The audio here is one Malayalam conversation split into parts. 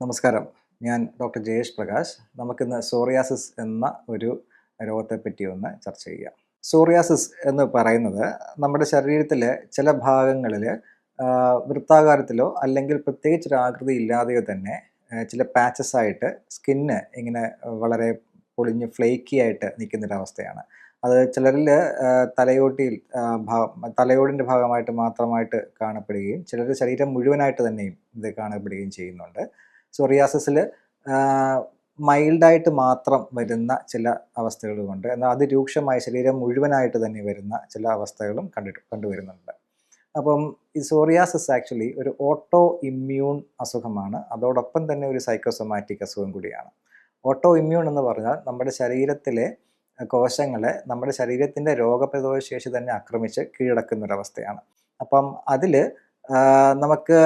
നമസ്കാരം. ഞാൻ ഡോക്ടർ ജയേഷ് പ്രകാശ്. നമുക്കിന്ന് സോറിയാസിസ് എന്ന ഒരു രോഗത്തെപ്പറ്റി ഒന്ന് ചർച്ച ചെയ്യാം. സോറിയാസിസ് എന്ന് പറയുന്നത് നമ്മുടെ ശരീരത്തിലെ ചില ഭാഗങ്ങളിൽ വൃത്താകാരത്തിലോ അല്ലെങ്കിൽ പ്രത്യേകിച്ചൊരു ആകൃതി ഇല്ലാതെയോ തന്നെ ചില പാച്ചസ് ആയിട്ട് സ്കിന്ന് ഇങ്ങനെ വളരെ പൊളിഞ്ഞ് ഫ്ലേക്കി ആയിട്ട് നിൽക്കുന്നൊരവസ്ഥയാണ്. അത് ചിലരിൽ തലയോട്ടിയിൽ തലയോടിൻ്റെ ഭാഗമായിട്ട് മാത്രമായിട്ട് കാണപ്പെടുകയും ചിലർ ശരീരം മുഴുവനായിട്ട് തന്നെയും ഇത് കാണപ്പെടുകയും ചെയ്യുന്നുണ്ട്. സോറിയാസിസിൽ മൈൽഡായിട്ട് മാത്രം വരുന്ന ചില അവസ്ഥകളുമുണ്ട്. എന്നാൽ അതിരൂക്ഷമായ ശരീരം മുഴുവനായിട്ട് തന്നെ വരുന്ന ചില അവസ്ഥകളും കണ്ടുവരുന്നുണ്ട്. അപ്പം ഈ സോറിയാസിസ് ആക്ച്വലി ഒരു ഓട്ടോ ഇമ്മ്യൂൺ അസുഖമാണ്. അതോടൊപ്പം തന്നെ ഒരു സൈക്കോസൊമാറ്റിക് അസുഖം കൂടിയാണ്. ഓട്ടോ ഇമ്മ്യൂൺ എന്ന് പറഞ്ഞാൽ നമ്മുടെ ശരീരത്തിലെ കോശങ്ങളെ നമ്മുടെ ശരീരത്തിൻ്റെ രോഗപ്രതിരോധ ശേഷി തന്നെ ആക്രമിച്ച് കീഴടക്കുന്നൊരവസ്ഥയാണ്. അപ്പം അതിൽ നമുക്ക്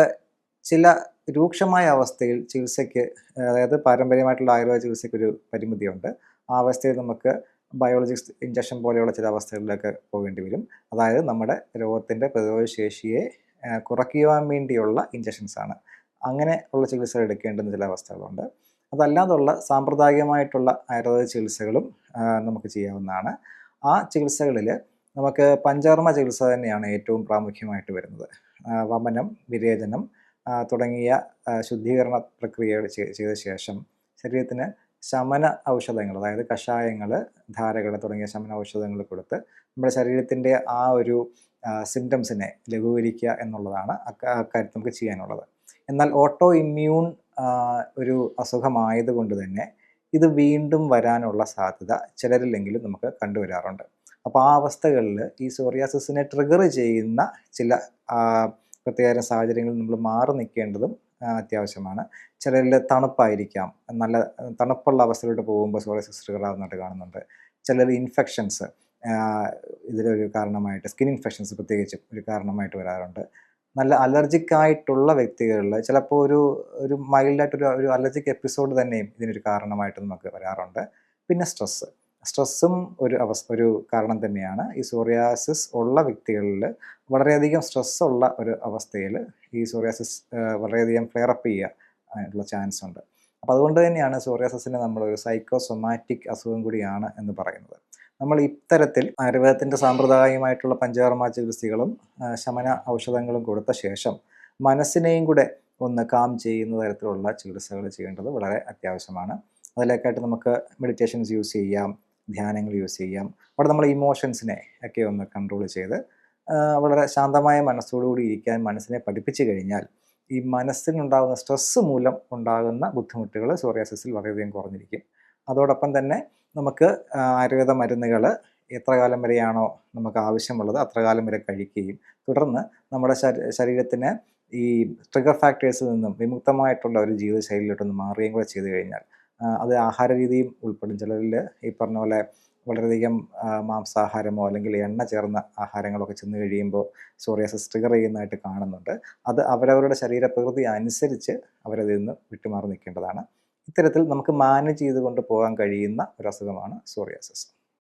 ചില രൂക്ഷമായ അവസ്ഥയിൽ ചികിത്സയ്ക്ക്, അതായത് പാരമ്പര്യമായിട്ടുള്ള ആയുർവേദ ചികിത്സയ്ക്കൊരു പരിമിതിയുണ്ട്. ആ അവസ്ഥയിൽ നമുക്ക് ബയോളജിക്സ് ഇഞ്ചക്ഷൻ പോലെയുള്ള ചില അവസ്ഥകളിലേക്ക് പോകേണ്ടി വരും. അതായത് നമ്മുടെ രോഗത്തിൻ്റെ പ്രതിരോധ ശേഷിയെ കുറയ്ക്കുവാൻ വേണ്ടിയുള്ള ഇഞ്ചക്ഷൻസാണ്. അങ്ങനെ ഉള്ള ചികിത്സകൾ എടുക്കേണ്ടുന്ന ചില അവസ്ഥകളുണ്ട്. അതല്ലാതുള്ള സാമ്പ്രദായികമായിട്ടുള്ള ആയുർവേദ ചികിത്സകളും നമുക്ക് ചെയ്യാവുന്നതാണ്. ആ ചികിത്സകളിൽ നമുക്ക് പഞ്ചകർമ്മ ചികിത്സ തന്നെയാണ് ഏറ്റവും പ്രാമുഖ്യമായിട്ട് വരുന്നത്. വമനം, വിരേചനം തുടങ്ങിയ ശുദ്ധീകരണ പ്രക്രിയകൾ ചെയ്ത ശേഷം ശരീരത്തിന് ശമന ഔഷധങ്ങൾ, അതായത് കഷായങ്ങൾ, ധാരകൾ തുടങ്ങിയ ശമന ഔഷധങ്ങൾ കൊടുത്ത് നമ്മുടെ ശരീരത്തിൻ്റെ ആ ഒരു സിംറ്റംസിനെ ലഘൂകരിക്കുക എന്നുള്ളതാണ് അക്കാര്യത്തിൽ നമുക്ക് ചെയ്യാനുള്ളത്. എന്നാൽ ഓട്ടോ ഇമ്മ്യൂൺ ഒരു അസുഖമായതുകൊണ്ട് തന്നെ ഇത് വീണ്ടും വരാനുള്ള സാധ്യത ചിലരിലെങ്കിലും നമുക്ക് കണ്ടുവരാറുണ്ട്. അപ്പോൾ ആ അവസ്ഥകളിൽ ഈ സോറിയാസിസിനെ ട്രിഗർ ചെയ്യുന്ന ചില പ്രത്യേക സാഹചര്യങ്ങളിൽ നമ്മൾ മാറി നിൽക്കേണ്ടതും അത്യാവശ്യമാണ്. ചിലരിൽ തണുപ്പായിരിക്കാം, നല്ല തണുപ്പുള്ള അവസ്ഥയിലോട്ട് പോകുമ്പോൾ സോറിയാസിസ് ട്രിഗർ ആവുന്നതായിട്ട് കാണുന്നുണ്ട്. ചിലർ ഇൻഫെക്ഷൻസ് ഇതിലൊരു കാരണമായിട്ട്, സ്കിൻ ഇൻഫെക്ഷൻസ് പ്രത്യേകിച്ചും ഒരു കാരണമായിട്ട് വരാറുണ്ട്. നല്ല അലർജിക് ആയിട്ടുള്ള വ്യക്തികളിൽ ചിലപ്പോൾ ഒരു മൈൽഡായിട്ടൊരു അലർജിക് എപ്പിസോഡ് തന്നെയും ഇതിനൊരു കാരണമായിട്ട് നമുക്ക് വരാറുണ്ട്. പിന്നെ സ്ട്രെസ്സും ഒരു കാരണം തന്നെയാണ്. ഈ സോറിയാസിസ് ഉള്ള വ്യക്തികളിൽ വളരെയധികം സ്ട്രെസ്സുള്ള ഒരു അവസ്ഥയിൽ ഈ സോറിയാസിസ് വളരെയധികം ഫ്ലെയറപ്പ് ചെയ്യാനുള്ള ചാൻസ് ഉണ്ട്. അപ്പോൾ അതുകൊണ്ട് തന്നെയാണ് സോറിയാസിസിനെ നമ്മളൊരു സൈക്കോസൊമാറ്റിക് അസുഖം കൂടിയാണ് എന്ന് പറയുന്നത്. നമ്മൾ ഇത്തരത്തിൽ ആയുർവേദത്തിൻ്റെ സാമ്പ്രദായികമായിട്ടുള്ള പഞ്ചകർമ്മ ചികിത്സകളും ശമന ഔഷധങ്ങളും കൊടുത്ത ശേഷം മനസ്സിനെയും കൂടെ ഒന്ന് കാം ചെയ്യുന്ന തരത്തിലുള്ള ചികിത്സകൾ ചെയ്യേണ്ടത് വളരെ അത്യാവശ്യമാണ്. അതിലേക്കായിട്ട് നമുക്ക് മെഡിറ്റേഷൻസ് യൂസ് ചെയ്യാം, ധ്യാനങ്ങൾ യൂസ് ചെയ്യാം. അവിടെ നമ്മൾ ഇമോഷൻസിനെ ഒക്കെ ഒന്ന് കൺട്രോൾ ചെയ്ത് വളരെ ശാന്തമായ മനസ്സോടുകൂടി ഇരിക്കാൻ മനസ്സിനെ പഠിപ്പിച്ചു കഴിഞ്ഞാൽ ഈ മനസ്സിനുണ്ടാകുന്ന സ്ട്രെസ്സ് മൂലം ഉണ്ടാകുന്ന ബുദ്ധിമുട്ടുകൾ സോറിയാസിസിൽ വളരെയധികം കുറഞ്ഞിരിക്കും. അതോടൊപ്പം തന്നെ നമുക്ക് ആയുർവേദ മരുന്നുകൾ എത്ര കാലം വരെയാണോ നമുക്ക് ആവശ്യമുള്ളത് അത്ര കാലം വരെ കഴിക്കുകയും തുടർന്ന് നമ്മുടെ ശരീരത്തിന് ഈ ട്രിഗർ ഫാക്ടേഴ്സിൽ നിന്നും വിമുക്തമായിട്ടുള്ള ഒരു ജീവിതശൈലിയിലോട്ടൊന്ന് മാറുകയും കൂടെ ചെയ്തു കഴിഞ്ഞാൽ അത് ആഹാര രീതിയും ഉൾപ്പെടും. ചിലരിൽ ഈ പറഞ്ഞ പോലെ വളരെയധികം മാംസാഹാരമോ അല്ലെങ്കിൽ എണ്ണ ചേർന്ന ആഹാരങ്ങളൊക്കെ ചെന്ന് കഴിയുമ്പോൾ സോറിയാസിസ് ട്രിഗർ ചെയ്യുന്നതായിട്ട് കാണുന്നുണ്ട്. അത് അവരവരുടെ ശരീരപ്രകൃതി അനുസരിച്ച് അവരതിൽ നിന്ന് വിട്ടുമാറി നിൽക്കേണ്ടതാണ്. ഇത്തരത്തിൽ നമുക്ക് മാനേജ് ചെയ്തുകൊണ്ട് പോകാൻ കഴിയുന്ന ഒരു അസുഖമാണ് സോറിയാസിസ്.